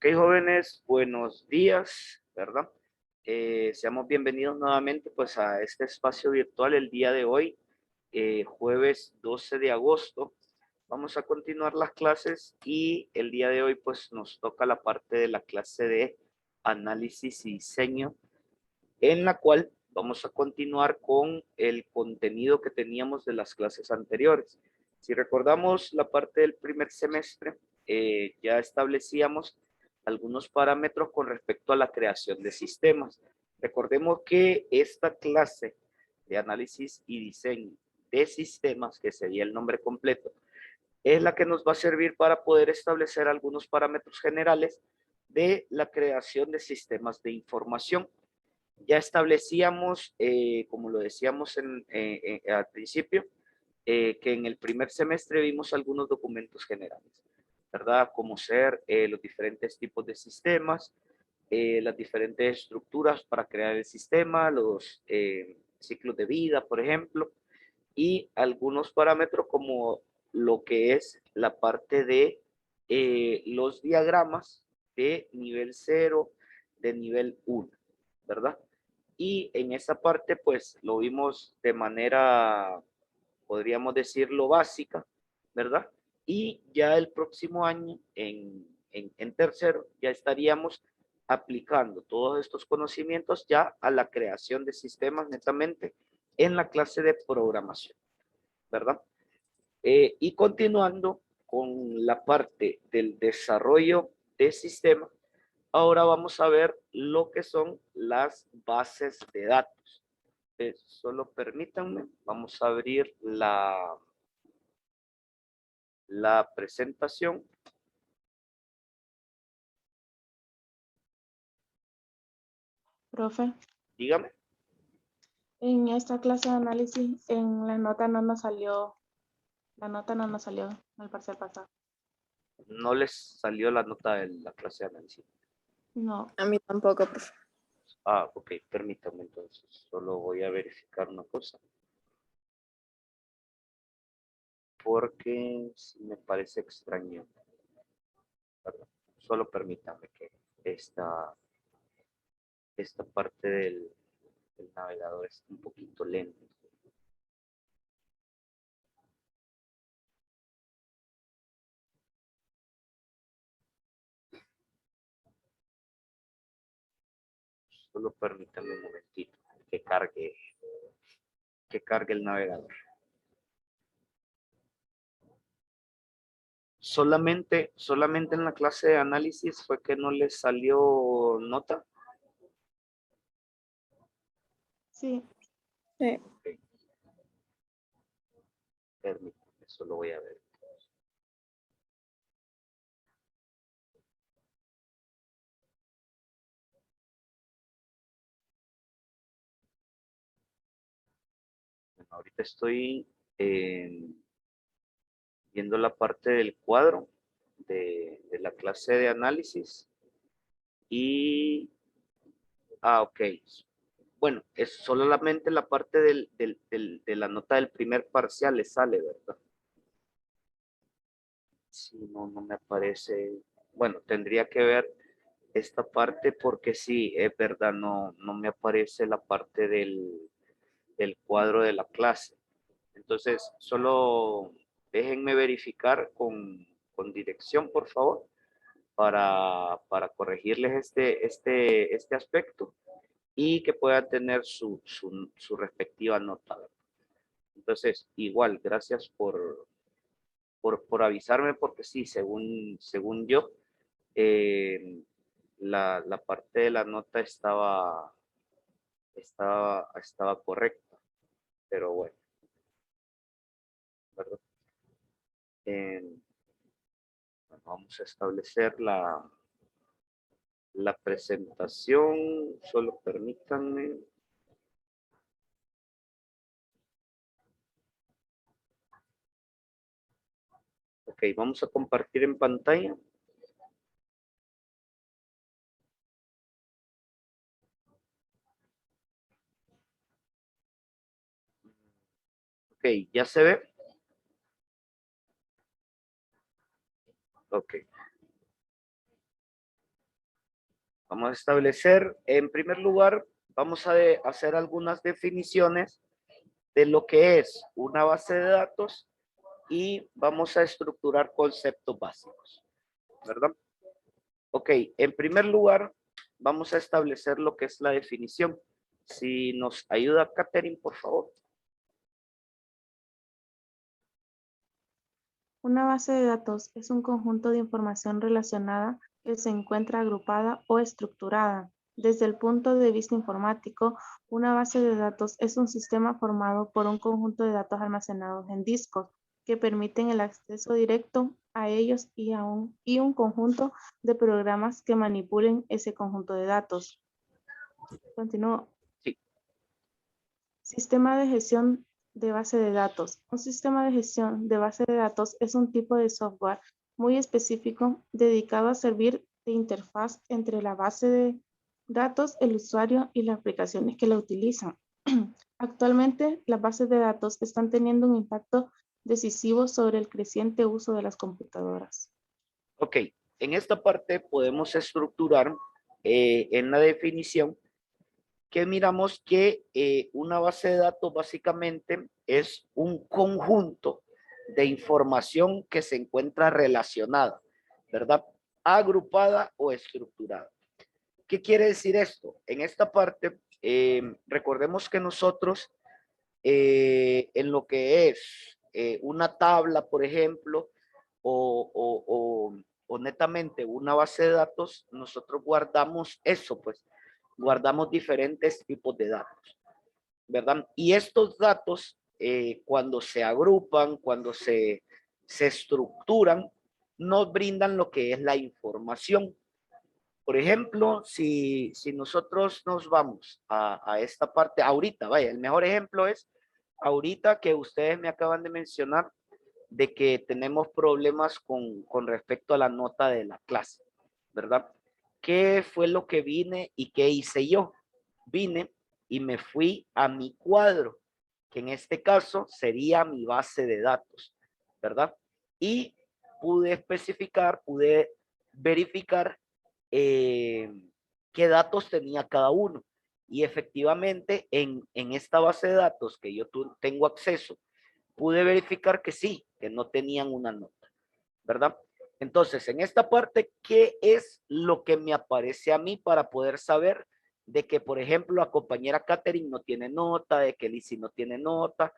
Ok, jóvenes, buenos días, ¿verdad? Seamos bienvenidos nuevamente pues a este espacio virtual el día de hoy, jueves 12 de agosto. Vamos a continuar las clases y el día de hoy pues nos toca la parte de la clase de análisis y diseño, en la cual vamos a continuar con el contenido que teníamos de las clases anteriores. Si recordamos la parte del primer semestre, ya establecíamos algunos parámetros con respecto a la creación de sistemas. Recordemos que esta clase de análisis y diseño de sistemas, que sería el nombre completo, es la que nos va a servir para poder establecer algunos parámetros generales de la creación de sistemas de información. Ya establecíamos, como lo decíamos al principio, que en el primer semestre vimos algunos documentos generales, ¿verdad? Como ser los diferentes tipos de sistemas, las diferentes estructuras para crear el sistema, los ciclos de vida, por ejemplo, y algunos parámetros como lo que es la parte de los diagramas de nivel 0, de nivel 1, ¿verdad? Y en esa parte, pues, lo vimos de manera, podríamos decirlo, básica, ¿verdad? Y ya el próximo año, en tercero, ya estaríamos aplicando todos estos conocimientos ya a la creación de sistemas netamente en la clase de programación, ¿verdad? Y continuando con la parte del desarrollo de sistemas, ahora vamos a ver lo que son las bases de datos. Solo permítanme, vamos a abrir la presentación. Profe, Dígame. en esta clase de análisis, en la nota no nos salió en el parcial pasado. No les salió la nota de la clase de análisis. No, A mí tampoco, profe. Ah, ok, permítame entonces. Solo voy a verificar una cosa. Porque sí me parece extraño. Perdón. Solo permítame que esta parte del navegador es un poquito lento. Solo permítame un momentito que cargue el navegador. Solamente en la clase de análisis fue que no les salió nota. sí, Sí. Okay. Permítame, solo voy a ver. Bueno, ahorita estoy viendo la parte del cuadro de la clase de análisis y, ok. Bueno, es solamente la parte de la nota del primer parcial le sale, ¿verdad? Sí, no me aparece. Bueno, tendría que ver esta parte porque sí, es verdad, no me aparece la parte del cuadro de la clase. Entonces, solo déjenme verificar con dirección, por favor, para corregirles este aspecto y que puedan tener su respectiva nota. Entonces, igual, gracias por avisarme, porque sí, según yo, eh, la parte de la nota estaba correcta, pero bueno, ¿verdad? Bueno, vamos a establecer la presentación, solo permítanme. Ok, vamos a compartir en pantalla. Ok, ¿ya se ve? Ok. Vamos a establecer, en primer lugar, vamos a hacer algunas definiciones de lo que es una base de datos y vamos a estructurar conceptos básicos, ¿verdad? Ok, en primer lugar, vamos a establecer lo que es la definición. Si nos ayuda Catherine, por favor. Una base de datos es un conjunto de información relacionada que se encuentra agrupada o estructurada. Desde el punto de vista informático, una base de datos es un sistema formado por un conjunto de datos almacenados en discos que permiten el acceso directo a ellos y un conjunto de programas que manipulen ese conjunto de datos. Continúo. Sí. Sistema de gestión de base de datos. Un sistema de gestión de base de datos es un tipo de software muy específico dedicado a servir de interfaz entre la base de datos, el usuario y las aplicaciones que la utilizan. Actualmente, las bases de datos están teniendo un impacto decisivo sobre el creciente uso de las computadoras. Ok, en esta parte podemos estructurar en la definición que miramos que una base de datos básicamente es un conjunto de información que se encuentra relacionada, ¿verdad? Agrupada o estructurada. ¿Qué quiere decir esto? En esta parte, recordemos que nosotros, en lo que es una tabla, por ejemplo, o netamente una base de datos, nosotros guardamos eso, pues, guardamos diferentes tipos de datos, ¿verdad? Y estos datos, cuando se agrupan, cuando se estructuran, nos brindan lo que es la información. Por ejemplo, si nosotros nos vamos a esta parte, ahorita, vaya, el mejor ejemplo es ahorita que ustedes me acaban de mencionar de que tenemos problemas con respecto a la nota de la clase, ¿verdad? ¿Qué fue lo que vine y qué hice yo? Vine y me fui a mi cuadro, que en este caso sería mi base de datos, ¿verdad? Y pude especificar, pude verificar qué datos tenía cada uno. Y efectivamente en esta base de datos que yo tengo acceso, pude verificar que sí, que no tenían una nota, ¿verdad? Entonces, en esta parte, ¿qué es lo que me aparece a mí para poder saber de que, por ejemplo, la compañera Catherine no tiene nota, de que Lizzie no tiene nota,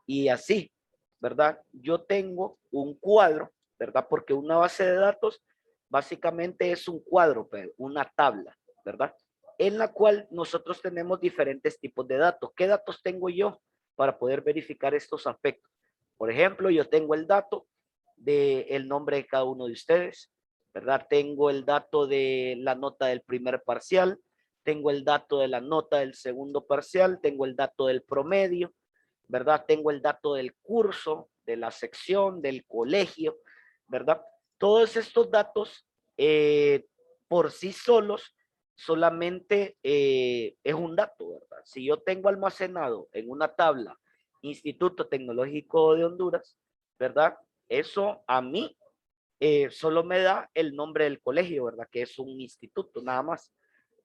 y así, ¿verdad? Yo tengo un cuadro, ¿verdad? Porque una base de datos básicamente es un cuadro, pero una tabla, ¿verdad? En la cual nosotros tenemos diferentes tipos de datos. ¿Qué datos tengo yo para poder verificar estos aspectos? Por ejemplo, yo tengo el dato del nombre de cada uno de ustedes, ¿verdad? Tengo el dato de la nota del primer parcial, tengo el dato de la nota del segundo parcial, tengo el dato del promedio, ¿verdad? Tengo el dato del curso, de la sección, del colegio, ¿verdad? Todos estos datos por sí solos solamente es un dato, ¿verdad? Si yo tengo almacenado en una tabla Instituto Tecnológico de Honduras, ¿verdad? Eso a mí solo me da el nombre del colegio, ¿verdad? Que es un instituto, nada más,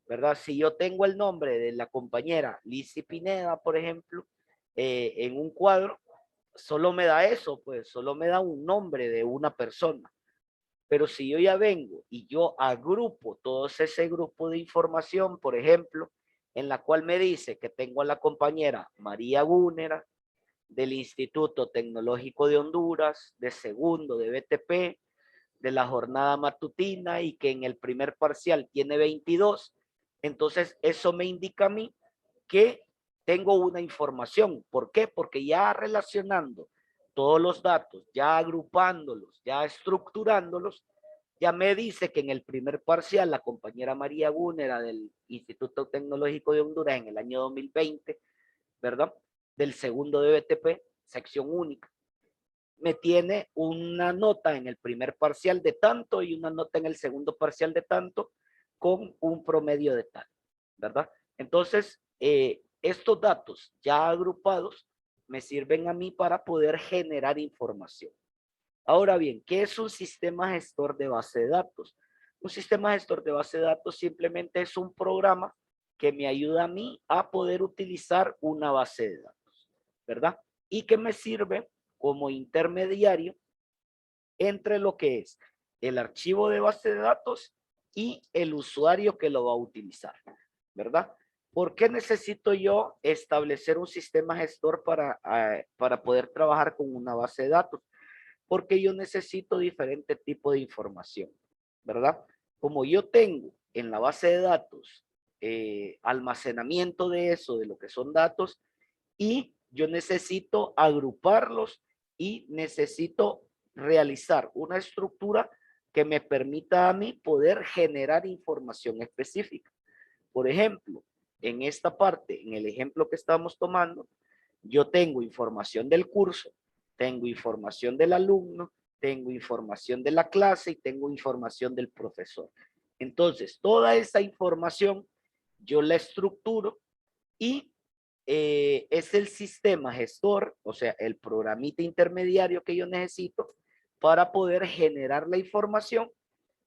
¿verdad? Si yo tengo el nombre de la compañera Lizzie Pineda, por ejemplo, en un cuadro, solo me da eso, pues solo me da un nombre de una persona. Pero si yo ya vengo y yo agrupo todo ese grupo de información, por ejemplo, en la cual me dice que tengo a la compañera María Gúnera, del Instituto Tecnológico de Honduras, de segundo de BTP, de la jornada matutina y que en el primer parcial tiene 22, entonces eso me indica a mí que tengo una información. ¿Por qué? Porque ya relacionando todos los datos, ya agrupándolos, ya estructurándolos, ya me dice que en el primer parcial la compañera María Gúnera del Instituto Tecnológico de Honduras en el año 2020, ¿verdad? Del segundo de BTP, sección única, me tiene una nota en el primer parcial de tanto y una nota en el segundo parcial de tanto con un promedio de tal, ¿verdad? Entonces, estos datos ya agrupados me sirven a mí para poder generar información. Ahora bien, ¿qué es un sistema gestor de base de datos? Un sistema gestor de base de datos simplemente es un programa que me ayuda a mí a poder utilizar una base de datos, ¿verdad? Y que me sirve como intermediario entre lo que es el archivo de base de datos y el usuario que lo va a utilizar, ¿verdad? ¿Por qué necesito yo establecer un sistema gestor para poder trabajar con una base de datos? Porque yo necesito diferente tipo de información, ¿verdad? Como yo tengo en la base de datos almacenamiento de eso, de lo que son datos, y yo necesito agruparlos y necesito realizar una estructura que me permita a mí poder generar información específica. Por ejemplo, en esta parte, en el ejemplo que estamos tomando, yo tengo información del curso, tengo información del alumno, tengo información de la clase y tengo información del profesor. Entonces, toda esa información yo la estructuro y es el sistema gestor, o sea, el programita intermediario que yo necesito para poder generar la información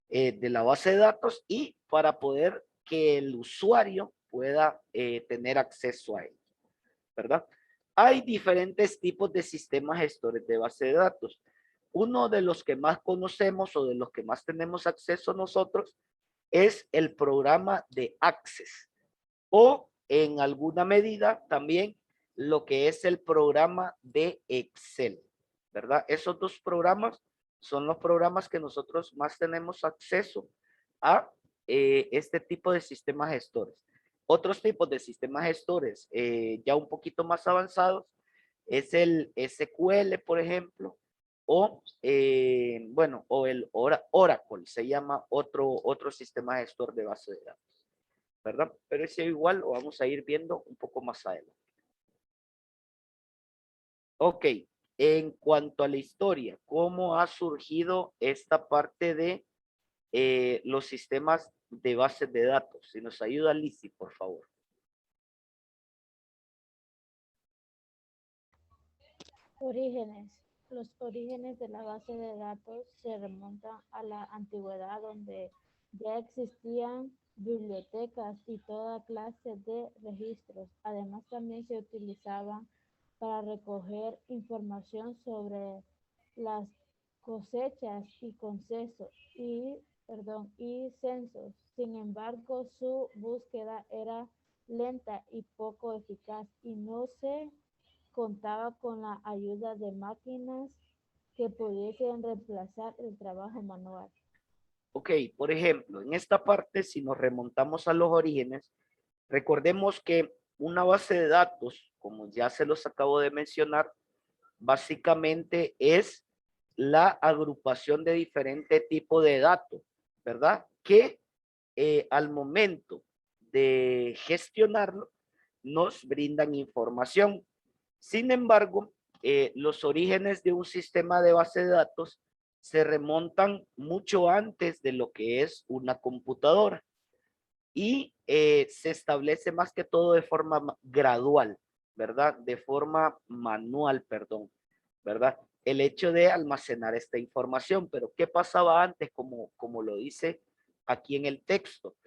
de la base de datos y para poder que el usuario pueda tener acceso a él, ¿verdad? Hay diferentes tipos de sistemas gestores de base de datos. Uno de los que más conocemos o de los que más tenemos acceso nosotros es el programa de Access o en alguna medida también lo que es el programa de Excel, ¿verdad? Esos dos programas son los programas que nosotros más tenemos acceso a este tipo de sistemas gestores. Otros tipos de sistemas gestores ya un poquito más avanzados es el SQL, por ejemplo, o bueno, o el Oracle, se llama otro sistema gestor de base de datos, ¿verdad? Pero ese igual lo vamos a ir viendo un poco más adelante. Ok, en cuanto a la historia, ¿cómo ha surgido esta parte de los sistemas de bases de datos? Si nos ayuda Lizzy, por favor. Orígenes. Los orígenes de la base de datos se remontan a la antigüedad donde ya existían bibliotecas y toda clase de registros. Además también se utilizaban para recoger información sobre las cosechas y y censos. Sin embargo, su búsqueda era lenta y poco eficaz y no se contaba con la ayuda de máquinas que pudiesen reemplazar el trabajo manual. Ok, por ejemplo, en esta parte, si nos remontamos a los orígenes, recordemos que una base de datos, como ya se los acabo de mencionar, básicamente es la agrupación de diferente tipo de datos, ¿verdad? Que al momento de gestionarlo nos brindan información. Sin embargo, los orígenes de un sistema de base de datos se remontan mucho antes de lo que es una computadora y se establece más que todo de forma gradual, ¿verdad? De forma manual, perdón, ¿verdad? El hecho de almacenar esta información, pero ¿qué pasaba antes? Como lo dice aquí en el texto,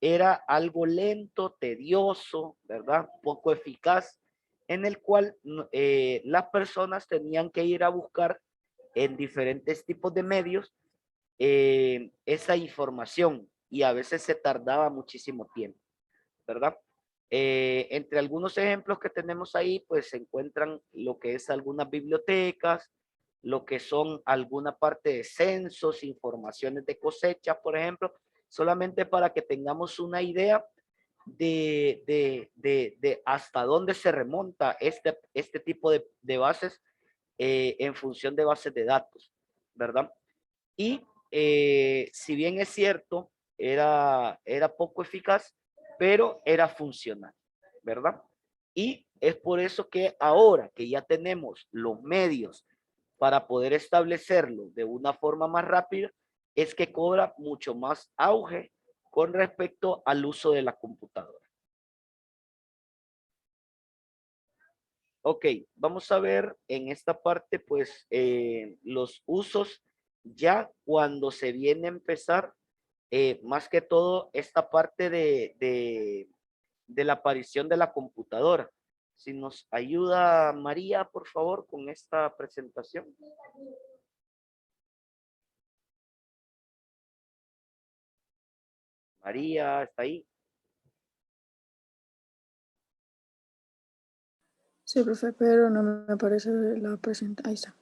era algo lento, tedioso, ¿verdad? Poco eficaz, en el cual las personas tenían que ir a buscar en diferentes tipos de medios esa información y a veces se tardaba muchísimo tiempo, ¿verdad? Entre algunos ejemplos que tenemos ahí, pues se encuentran lo que es algunas bibliotecas, lo que son alguna parte de censos, informaciones de cosecha, por ejemplo, solamente para que tengamos una idea de hasta dónde se remonta este tipo de bases en función de bases de datos, ¿verdad? Y si bien es cierto, era poco eficaz, pero era funcional, ¿verdad? Y es por eso que ahora que ya tenemos los medios para poder establecerlo de una forma más rápida, es que cobra mucho más auge con respecto al uso de la computadora. Ok, vamos a ver en esta parte, pues, los usos ya cuando se viene a empezar más que todo esta parte de la aparición de la computadora. Si nos ayuda María, por favor, con esta presentación. María, ¿está ahí? Sí, profe, pero no me aparece la presentación. Ahí está.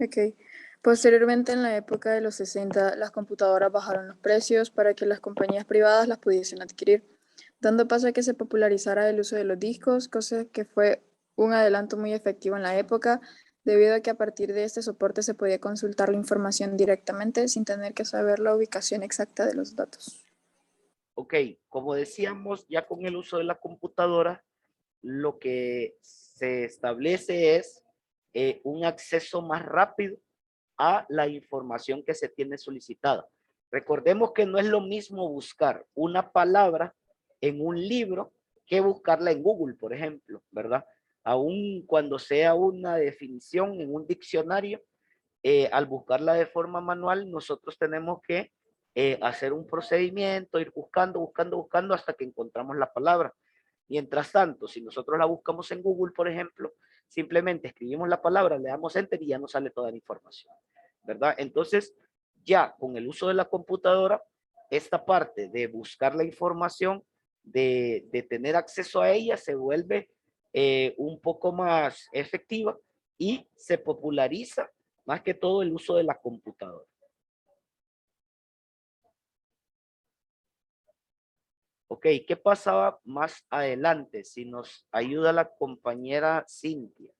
Ok. Posteriormente, en la época de los 60, las computadoras bajaron los precios para que las compañías privadas las pudiesen adquirir, dando paso a que se popularizara el uso de los discos, cosa que fue un adelanto muy efectivo en la época, debido a que a partir de este soporte se podía consultar la información directamente sin tener que saber la ubicación exacta de los datos. Ok, como decíamos, ya con el uso de la computadora, lo que se establece es un acceso más rápido a la información que se tiene solicitada. Recordemos que no es lo mismo buscar una palabra en un libro que buscarla en Google, por ejemplo, ¿verdad? Aún cuando sea una definición en un diccionario, al buscarla de forma manual, nosotros tenemos que hacer un procedimiento, ir buscando hasta que encontramos la palabra. Mientras tanto, si nosotros la buscamos en Google, por ejemplo, simplemente escribimos la palabra, le damos enter y ya nos sale toda la información, ¿verdad? Entonces, ya con el uso de la computadora, esta parte de buscar la información, de tener acceso a ella, se vuelve un poco más efectiva y se populariza más que todo el uso de la computadora. Ok, ¿qué pasaba más adelante? Si nos ayuda la compañera Cintia.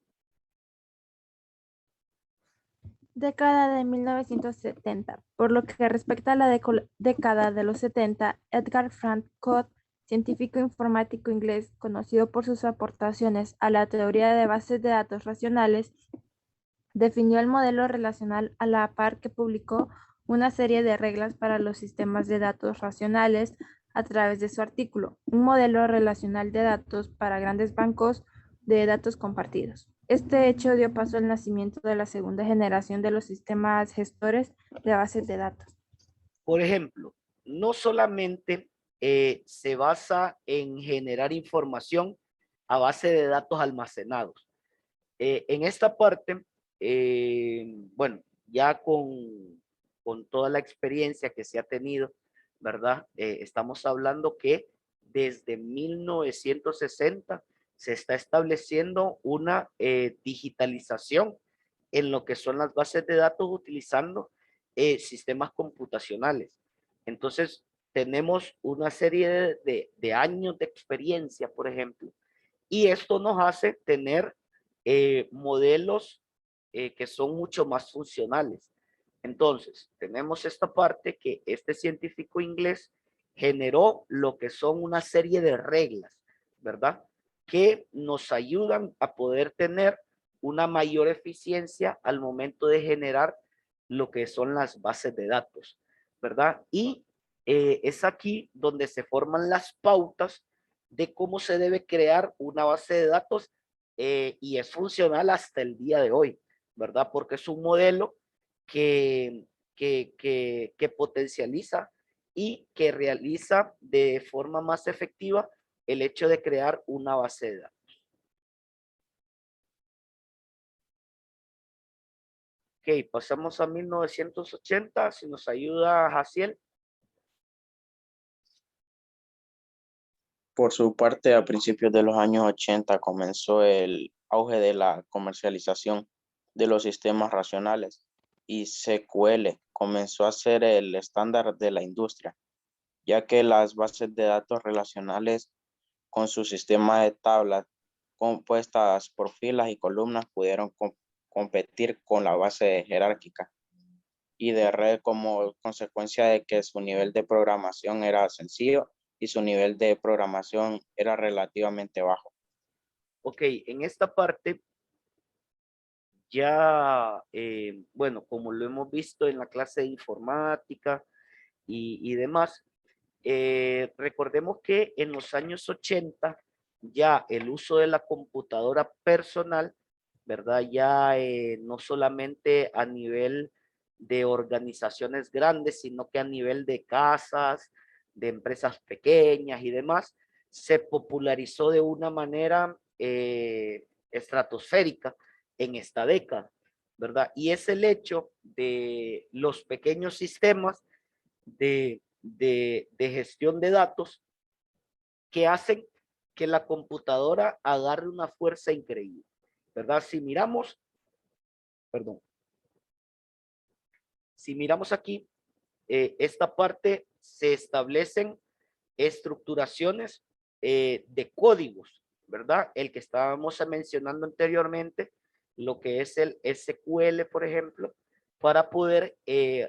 Década de 1970. Por lo que respecta a la década de los 70, Edgar Frank Codd, científico informático inglés conocido por sus aportaciones a la teoría de bases de datos racionales, definió el modelo relacional a la par que publicó una serie de reglas para los sistemas de datos racionales a través de su artículo, Un modelo relacional de datos para grandes bancos de datos compartidos. Este hecho dio paso al nacimiento de la segunda generación de los sistemas gestores de bases de datos. Por ejemplo, no solamente se basa en generar información a base de datos almacenados. En esta parte, bueno, ya con toda la experiencia que se ha tenido, ¿verdad? Estamos hablando que desde 1960 se está estableciendo una digitalización en lo que son las bases de datos utilizando sistemas computacionales. Entonces, tenemos una serie de años de experiencia, por ejemplo, y esto nos hace tener modelos que son mucho más funcionales. Entonces, tenemos esta parte que este científico inglés generó lo que son una serie de reglas, ¿verdad? Que nos ayudan a poder tener una mayor eficiencia al momento de generar lo que son las bases de datos, ¿verdad? Y es aquí donde se forman las pautas de cómo se debe crear una base de datos y es funcional hasta el día de hoy, ¿verdad? Porque es un modelo que, que potencializa y que realiza de forma más efectiva el hecho de crear una base de datos. Ok, pasamos a 1980, si nos ayuda Jaciel. Por su parte, a principios de los años 80 comenzó el auge de la comercialización de los sistemas racionales y SQL comenzó a ser el estándar de la industria, ya que las bases de datos relacionales con su sistema de tablas compuestas por filas y columnas pudieron competir con la base jerárquica y de red como consecuencia de que su nivel de programación era sencillo y su nivel de programación era relativamente bajo. Ok, en esta parte ya, bueno, como lo hemos visto en la clase de informática y demás, recordemos que en los años 80 ya el uso de la computadora personal, ¿verdad? Ya no solamente a nivel de organizaciones grandes, sino que a nivel de casas, de empresas pequeñas y demás, se popularizó de una manera estratosférica en esta década, ¿verdad? Y es el hecho de los pequeños sistemas de gestión de datos que hacen que la computadora agarre una fuerza increíble, ¿verdad? Si miramos, perdón, si miramos aquí, esta parte se establecen estructuraciones de códigos, ¿verdad? El que estábamos mencionando anteriormente, lo que es el SQL, por ejemplo, para poder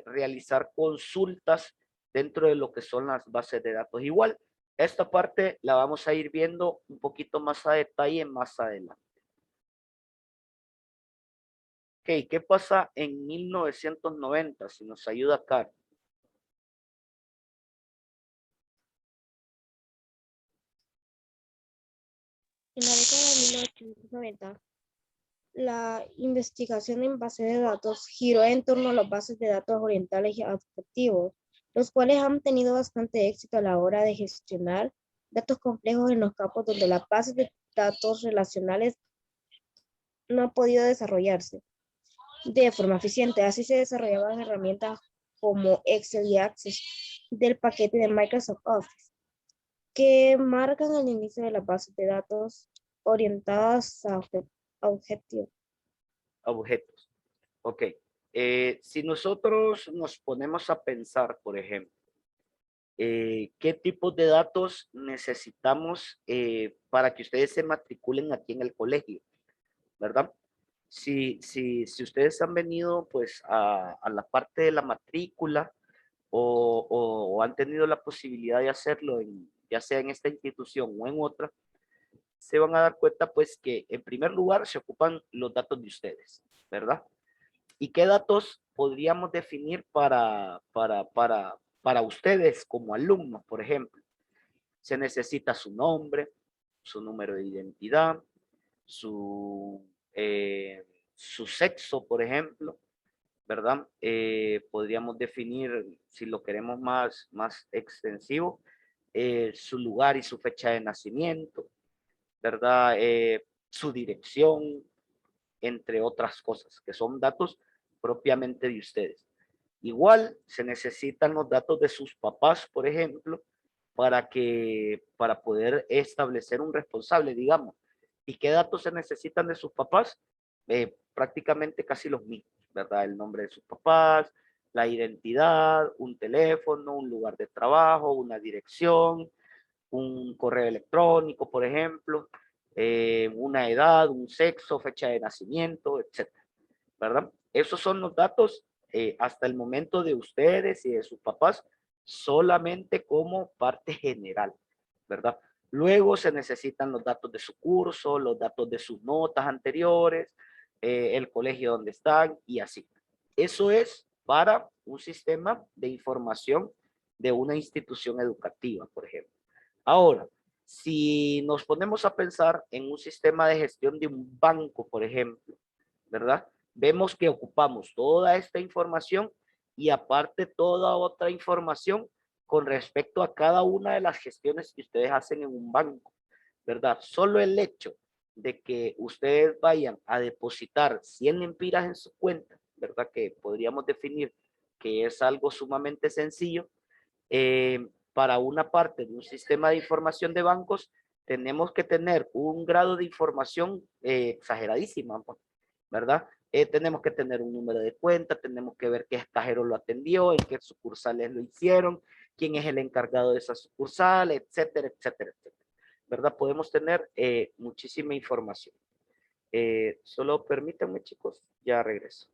realizar consultas dentro de lo que son las bases de datos. Igual, esta parte la vamos a ir viendo un poquito más a detalle más adelante. Ok, ¿qué pasa en 1990? Si nos ayuda acá. En la década de 1990, la investigación en bases de datos giró en torno a las bases de datos orientales y objetivos, los cuales han tenido bastante éxito a la hora de gestionar datos complejos en los campos donde las bases de datos relacionales no han podido desarrollarse de forma eficiente. Así se desarrollaban herramientas como Excel y Access del paquete de Microsoft Office, que marcan el inicio de las bases de datos orientadas a objetivos. Objetos. Ok. Si nosotros nos ponemos a pensar, por ejemplo, qué tipos de datos necesitamos para que ustedes se matriculen aquí en el colegio, ¿verdad? Si ustedes han venido pues a la parte de la matrícula o han tenido la posibilidad de hacerlo ya sea en esta institución o en otra, se van a dar cuenta pues que en primer lugar se ocupan los datos de ustedes, ¿verdad? ¿Y qué datos podríamos definir para ustedes como alumnos, por ejemplo? Se necesita su nombre, su número de identidad, su, su sexo, por ejemplo, ¿verdad? Podríamos definir, si lo queremos más extensivo, su lugar y su fecha de nacimiento, ¿verdad? Su dirección, entre otras cosas, que son datos propiamente de ustedes. Igual se necesitan los datos de sus papás, por ejemplo, para poder establecer un responsable, digamos. ¿Y qué datos se necesitan de sus papás? Prácticamente casi los mismos, ¿verdad? El nombre de sus papás, la identidad, un teléfono, un lugar de trabajo, una dirección, un correo electrónico, por ejemplo, una edad, un sexo, fecha de nacimiento, etcétera, ¿verdad? Esos son los datos hasta el momento de ustedes y de sus papás, solamente como parte general, ¿verdad? Luego se necesitan los datos de su curso, los datos de sus notas anteriores, el colegio donde están y así. Eso es para un sistema de información de una institución educativa, por ejemplo. Ahora, si nos ponemos a pensar en un sistema de gestión de un banco, por ejemplo, ¿verdad? Vemos que ocupamos toda esta información y aparte toda otra información con respecto a cada una de las gestiones que ustedes hacen en un banco, ¿verdad? Solo el hecho de que ustedes vayan a depositar 100 lempiras en su cuenta, ¿verdad? Que podríamos definir que es algo sumamente sencillo. Para una parte de un sistema de información de bancos, tenemos que tener un grado de información exageradísima, ¿verdad? Tenemos que tener un número de cuenta, tenemos que ver qué cajero lo atendió, en qué sucursales lo hicieron, quién es el encargado de esa sucursal, etcétera, etcétera, etcétera, ¿verdad? Podemos tener muchísima información. Solo permítanme, chicos, ya regreso.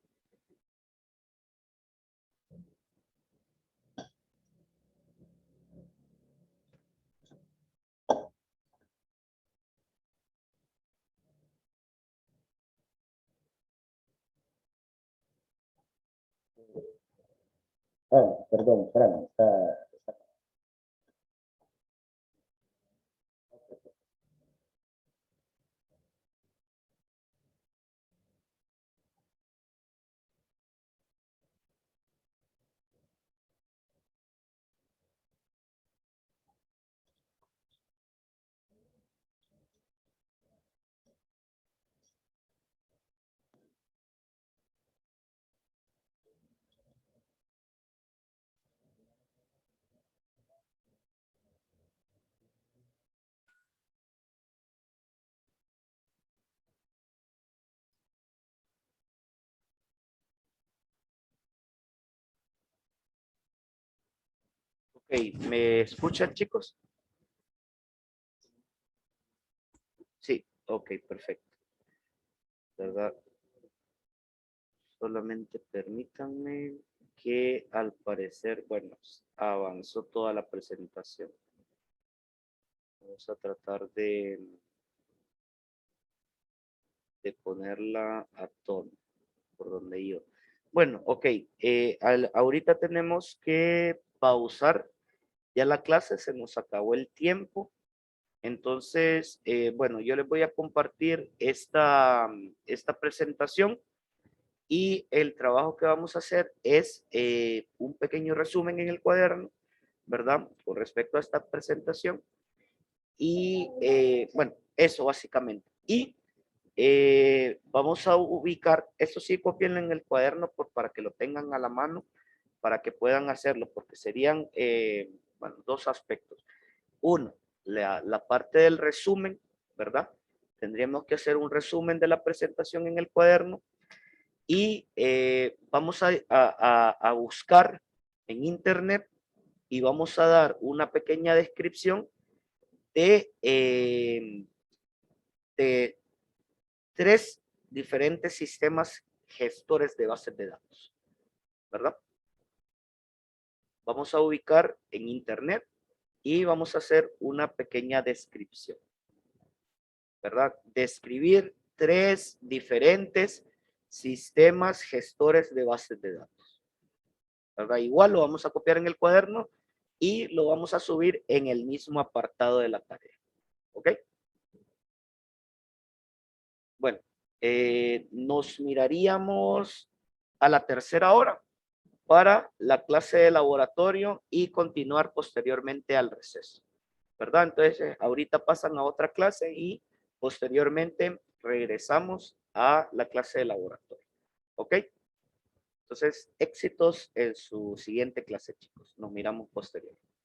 Perdón, espérame, Ok, ¿me escuchan, chicos? Sí, ok, perfecto. ¿Verdad? Solamente permítanme que al parecer, bueno, avanzó toda la presentación. Vamos a tratar de ponerla a tono por donde yo. Bueno, ok. Ahorita tenemos que pausar ya la clase, se nos acabó el tiempo. Entonces, bueno, yo les voy a compartir esta presentación y el trabajo que vamos a hacer es un pequeño resumen en el cuaderno, ¿verdad? Con respecto a esta presentación. Y bueno, eso básicamente. Y vamos a ubicar, eso sí, copienlo en el cuaderno para que lo tengan a la mano, para que puedan hacerlo, porque serían, bueno, dos aspectos. Uno, la parte del resumen, ¿verdad? Tendríamos que hacer un resumen de la presentación en el cuaderno y vamos a buscar en internet y vamos a dar una pequeña descripción de 3 diferentes sistemas gestores de bases de datos, ¿verdad? Vamos a ubicar en internet y vamos a hacer una pequeña descripción, ¿verdad? Describir 3 diferentes sistemas gestores de bases de datos, ¿verdad? Igual lo vamos a copiar en el cuaderno y lo vamos a subir en el mismo apartado de la tarea, ¿ok? Bueno, nos miraríamos a la tercera hora para la clase de laboratorio y continuar posteriormente al receso, ¿verdad? Entonces, ahorita pasan a otra clase y posteriormente regresamos a la clase de laboratorio, ¿ok? Entonces, éxitos en su siguiente clase, chicos. Nos miramos posteriormente.